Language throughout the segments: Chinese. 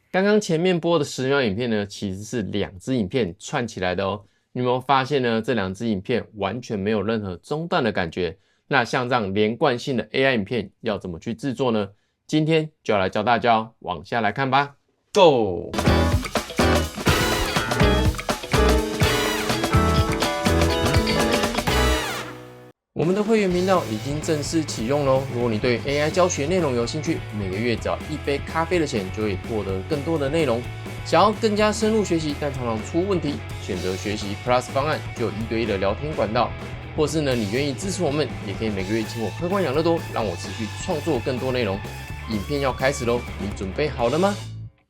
刚刚前面播的10秒影片呢，其实是2支影片串起来的哦。你有没有发现呢？这2支影片完全没有任何中断的感觉。那像这样连贯性的 AI 影片要怎么去制作呢？今天就要来教大家哦，往下来看吧。Go！我们的会员频道已经正式启用喽！如果你对 AI 教学内容有兴趣，每个月只要1杯咖啡的钱，就可以获得更多的内容。想要更加深入学习，但常常出问题，选择学习 Plus 方案，就有1对1的聊天管道。或是呢，你愿意支持我们，也可以每个月请我喝罐养乐多，让我持续创作更多内容。影片要开始喽，你准备好了吗？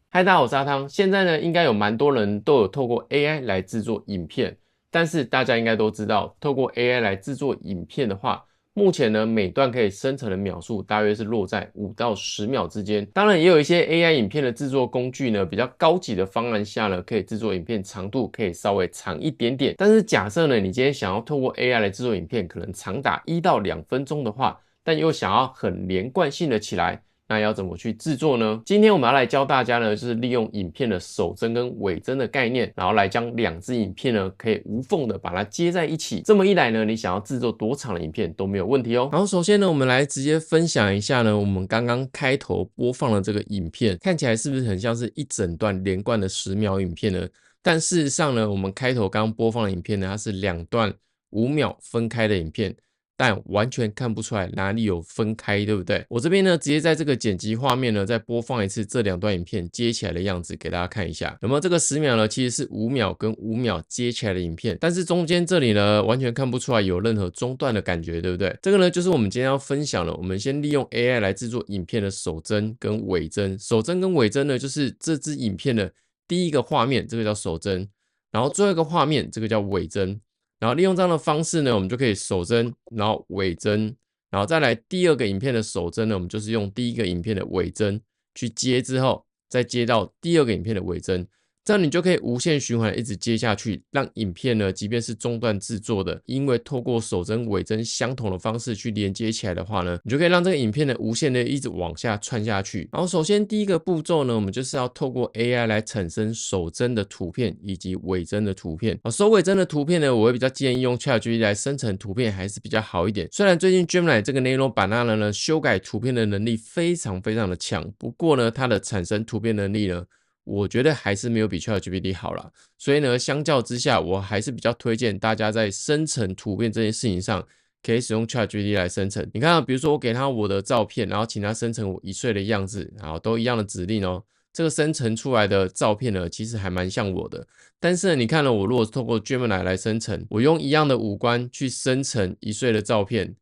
嗨，大家好，我是阿汤。现在呢，应该有蛮多人都有透过 AI 来制作影片。但是大家应该都知道，透过 AI 来制作影片的话，目前呢每段可以生成的秒数大约是落在5到10秒之间。当然，也有一些 AI 影片的制作工具呢，比较高级的方案下呢，可以制作影片长度可以稍微长一点点。但是假设呢，你今天想要透过 AI 来制作影片，可能长达1到2分钟的话，但又想要很连贯性的起来。那要怎么去制作呢？今天我们要来教大家呢，就是利用影片的首帧跟尾帧的概念，然后来将2支影片呢，可以无缝的把它接在一起。这么一来呢，你想要制作多长的影片都没有问题哦。然后首先呢，我们来直接分享一下呢，我们刚刚开头播放的这个影片，看起来是不是很像是一整段连贯的10秒影片呢？但事实上呢，我们开头刚刚播放的影片呢，它是2段5秒分开的影片。但完全看不出来哪里有分开，对不对？我这边呢，直接在这个剪辑画面呢，再播放一次这2段影片接起来的样子给大家看一下。有没有这个10秒呢？其实是5秒跟5秒接起来的影片，但是中间这里呢，完全看不出来有任何中断的感觉，对不对？这个呢，就是我们今天要分享的。我们先利用 AI 来制作影片的首帧跟尾帧。首帧跟尾帧呢，就是这支影片的第一个画面，这个叫首帧，然后最后一个画面，这个叫尾帧。然后利用这样的方式呢，我们就可以首帧，然后尾帧，然后再来第2个影片的首帧呢，我们就是用第1个影片的尾帧去接之后，再接到第2个影片的尾帧，这样你就可以无限循环一直接下去，让影片呢，即便是中断制作的，因为透过首帧尾帧相同的方式去连接起来的话呢，你就可以让这个影片呢无限的一直往下串下去。然后首先第1个步骤呢，我们就是要透过 AI 来产生首帧的图片以及尾帧的图片。首尾帧的图片呢，我会比较建议用 ChatGPT 来生成图片还是比较好一点。虽然最近 Gemini 这个 Nano Banana 呢修改图片的能力非常的强，不过呢它的产生图片能力呢，我觉得还是没有比 ChatGPT 好啦。所以呢，相较之下，我还是比较推荐大家在生成图片这件事情上，可以使用 ChatGPT 来生成。你看比如说我给他我的照片，然后请他生成我1岁的样子，然后都一样的指令哦。这个生成出来的照片呢，其实还蛮像我的。但是呢，你看了我如果是透过 Gemini 来生成，我用一样的五官去生成1岁的照片，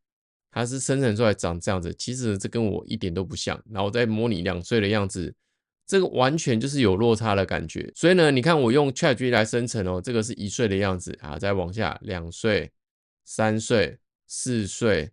它是生成出来长这样子，其实这跟我一点都不像。然后再模拟2岁的样子，这个完全就是有落差的感觉。所以呢，你看我用 ChatGPT 来生成哦，这个是1岁的样子啊，再往下2岁、3岁、4岁，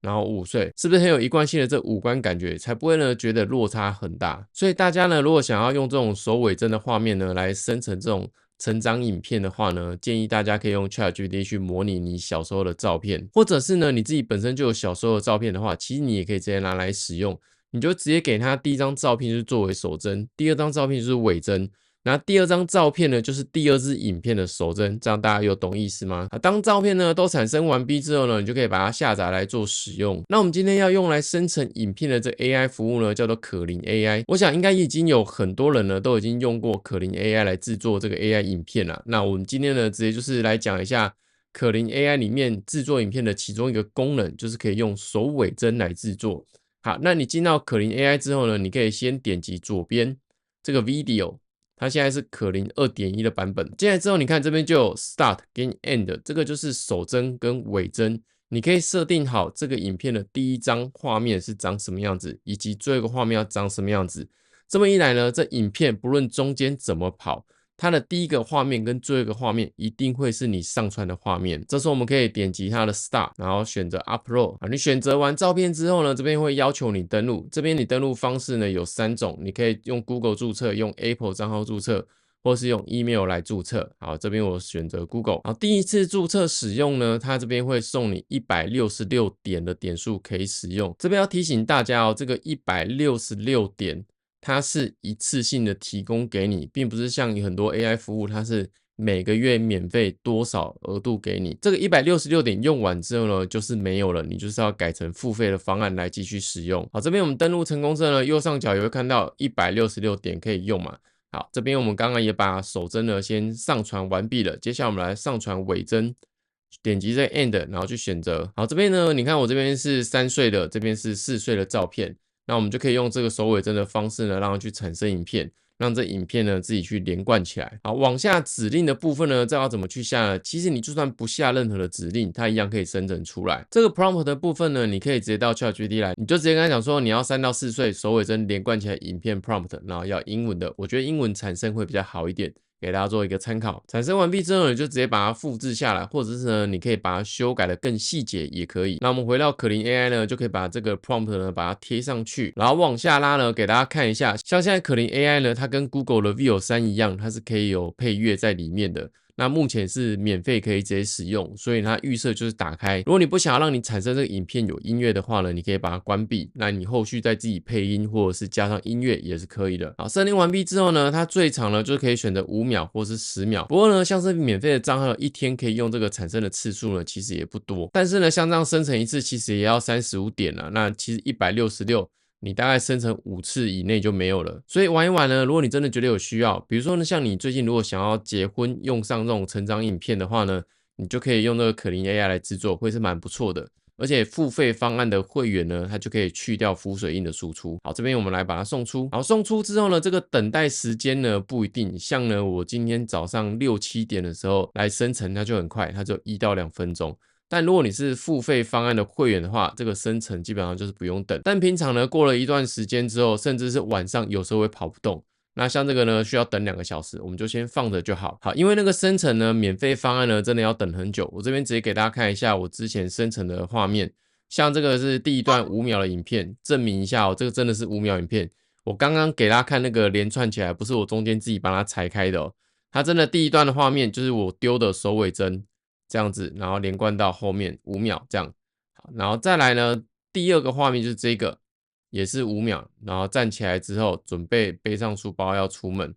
然后5岁，是不是很有一贯性的这五官感觉，才不会呢觉得落差很大。所以大家呢，如果想要用这种首尾帧的画面呢，来生成这种成长影片的话呢，建议大家可以用 ChatGPT 去模拟你小时候的照片，或者是呢你自己本身就有小时候的照片的话，其实你也可以直接拿来使用。你就直接给他第1张照片就是作为首帧，第2张照片就是尾帧，然后第2张照片呢就是第2支影片的首帧，这样大家有懂意思吗？当照片呢都产生完毕之后呢，你就可以把它下载来做使用。那我们今天要用来生成影片的这 AI 服务呢，叫做可伶 AI。我想应该已经有很多人呢都已经用过可伶 AI 来制作这个 AI 影片了。那我们今天呢直接就是来讲一下可伶 AI 里面制作影片的其中一个功能，就是可以用首尾帧来制作。好，那你进到可伶 AI 之后呢，你可以先点击左边这个 video， 它现在是可伶 2.1 的版本。进来之后，你看这边就有 start 跟 end， 这个就是首帧跟尾帧。你可以设定好这个影片的第1张画面是长什么样子，以及最后一个画面要长什么样子。这么一来呢，这影片不论中间怎么跑，它的第1个画面跟最后一个画面一定会是你上传的画面。这时候我们可以点击它的 Start， 然后选择 Upload。你选择完照片之后呢，这边会要求你登录。这边你登录方式呢有3种，你可以用 Google 注册，用 Apple 账号注册，或是用 email 来注册。好，这边我选择 Google。好，第1次注册使用呢，它这边会送你166点的点数可以使用。这边要提醒大家哦，这个166点它是一次性的提供给你，并不是像很多 AI 服务，它是每个月免费多少额度给你。这个166点用完之后呢，就是没有了，你就是要改成付费的方案来继续使用。好，这边我们登录成功之后呢，右上角也会看到166点可以用嘛。好，这边我们刚刚也把手针呢先上传完毕了，接下来我们来上传尾针。点击这 End， 然后去选择。好，这边呢，你看我这边是3岁的，这边是4岁的照片。那我们就可以用这个首尾针的方式呢，让它去产生影片，让这影片呢自己去连贯起来。好，往下指令的部分呢，这要怎么去下呢？其实你就算不下任何的指令，它一样可以生成出来。这个 prompt 的部分呢，你可以直接到 ChatGPT 来，你就直接跟他讲说你要3到4岁首尾针连贯起来影片 prompt， 然后要英文的，我觉得英文产生会比较好一点。给大家做一个参考，产生完毕之后，你就直接把它复制下来，或者是呢，你可以把它修改的更细节也可以。那我们回到可伶 AI 呢，就可以把这个 prompt 呢把它贴上去，然后往下拉呢，给大家看一下，像现在可伶 AI 呢，它跟 Google 的 Veo 3一样，它是可以有配乐在里面的。那目前是免费可以直接使用，所以它预设就是打开。如果你不想要让你产生这个影片有音乐的话呢，你可以把它关闭。那你后续再自己配音或者是加上音乐也是可以的。好，设定完毕之后呢，它最长呢就是可以选择5秒或是10秒。不过呢，像是免费的账号一天可以用这个产生的次数呢，其实也不多。但是呢，像这样生成一次其实也要35点了。那其实166。你大概生成5次以内就没有了，所以玩一玩呢，如果你真的觉得有需要，比如说呢，像你最近如果想要结婚用上这种成长影片的话呢，你就可以用这个可伶 AI 来制作，会是蛮不错的。而且付费方案的会员呢，它就可以去掉浮水印的输出。好，这边我们来把它送出。好，送出之后呢，这个等待时间呢不一定，像呢我今天早上6、7点的时候来生成，它就很快，它就1到2分钟。但如果你是付费方案的会员的话，这个生成基本上就是不用等。但平常呢，过了一段时间之后，甚至是晚上，有时候会跑不动。那像这个呢，需要等2个小时，我们就先放着就好。好，因为那个生成呢，免费方案呢，真的要等很久。我这边直接给大家看一下我之前生成的画面，像这个是第一段5秒的影片，证明一下哦，这个真的是5秒影片。我刚刚给大家看那个连串起来，不是我中间自己把它裁开的哦。它真的第一段的画面就是我丢的首尾针。这样子，然后连贯到后面5秒这样，好，然后再来呢，第二个画面就是这个，也是5秒，然后站起来之后准备背上书包要出门。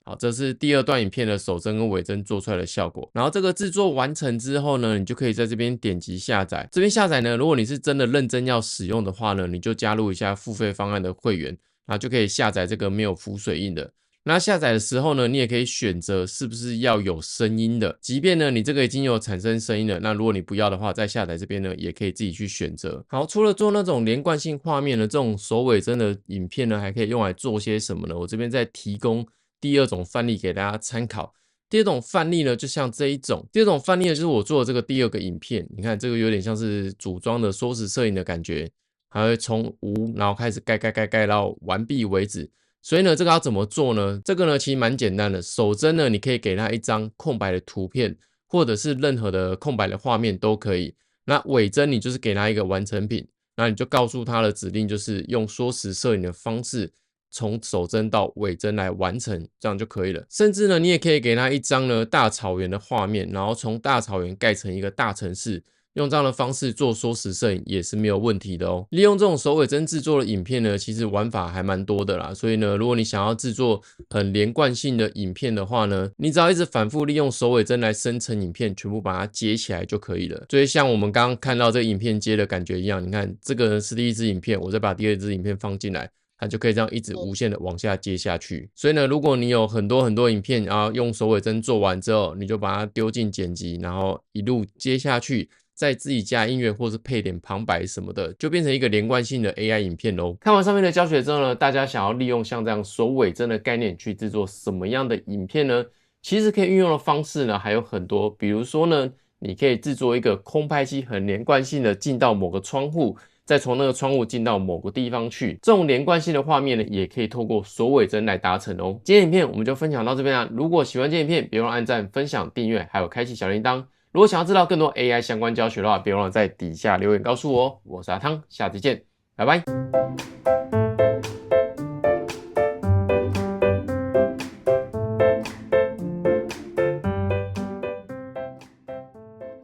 好，这是第2段影片的首针跟尾针做出来的效果。然后这个制作完成之后呢，你就可以在这边点击下载。这边下载呢，如果你是真的认真要使用的话呢，你就加入一下付费方案的会员，然后就可以下载这个没有浮水印的。那下载的时候呢，你也可以选择是不是要有声音的。即便呢你这个已经有产生声音了，那如果你不要的话，在下载这边呢也可以自己去选择。好，除了做那种连贯性画面的这种首尾针的影片呢，还可以用来做些什么呢？我这边再提供第2种范例给大家参考。第2种范例呢，就像这一种。第2种范例呢，就是我做的这个第2个影片。你看这个有点像是组装的缩时摄影的感觉，还会从无然后开始盖到完毕为止。所以呢，这个要怎么做呢？这个呢，其实蛮简单的。手针呢，你可以给它一张空白的图片，或者是任何的空白的画面都可以。那尾针你就是给它一个完成品，那你就告诉它的指令就是用缩时摄影的方式，从手针到尾针来完成，这样就可以了。甚至呢，你也可以给它一张呢大草原的画面，然后从大草原盖成一个大城市。用这样的方式做缩时摄影也是没有问题的哦。利用这种首尾针制作的影片呢，其实玩法还蛮多的啦。所以呢，如果你想要制作很连贯性的影片的话呢，你只要一直反复利用首尾针来生成影片，全部把它接起来就可以了。所以像我们刚刚看到这个影片接的感觉一样，你看这个是第1支影片，我再把第2支影片放进来。它就可以这样一直无限的往下接下去。所以呢，如果你有很多影片，然后用首尾针做完之后，你就把它丢进剪辑，然后一路接下去，再自己加音乐或是配点旁白什么的，就变成一个连贯性的 AI 影片咯。看完上面的教学之后呢，大家想要利用像这样首尾针的概念去制作什么样的影片呢？其实可以运用的方式呢还有很多，比如说呢，你可以制作一个空拍机很连贯性的进到某个窗户，再从那个窗户进到某个地方去，这种连贯性的画面呢，也可以透过首尾针来达成哦。今天影片我们就分享到这边啦。如果喜欢这影片，别忘了按赞、分享、订阅，还有开启小铃铛。如果想要知道更多 AI 相关教学的话，别忘了在底下留言告诉我哦。我是阿汤，下次见，拜拜。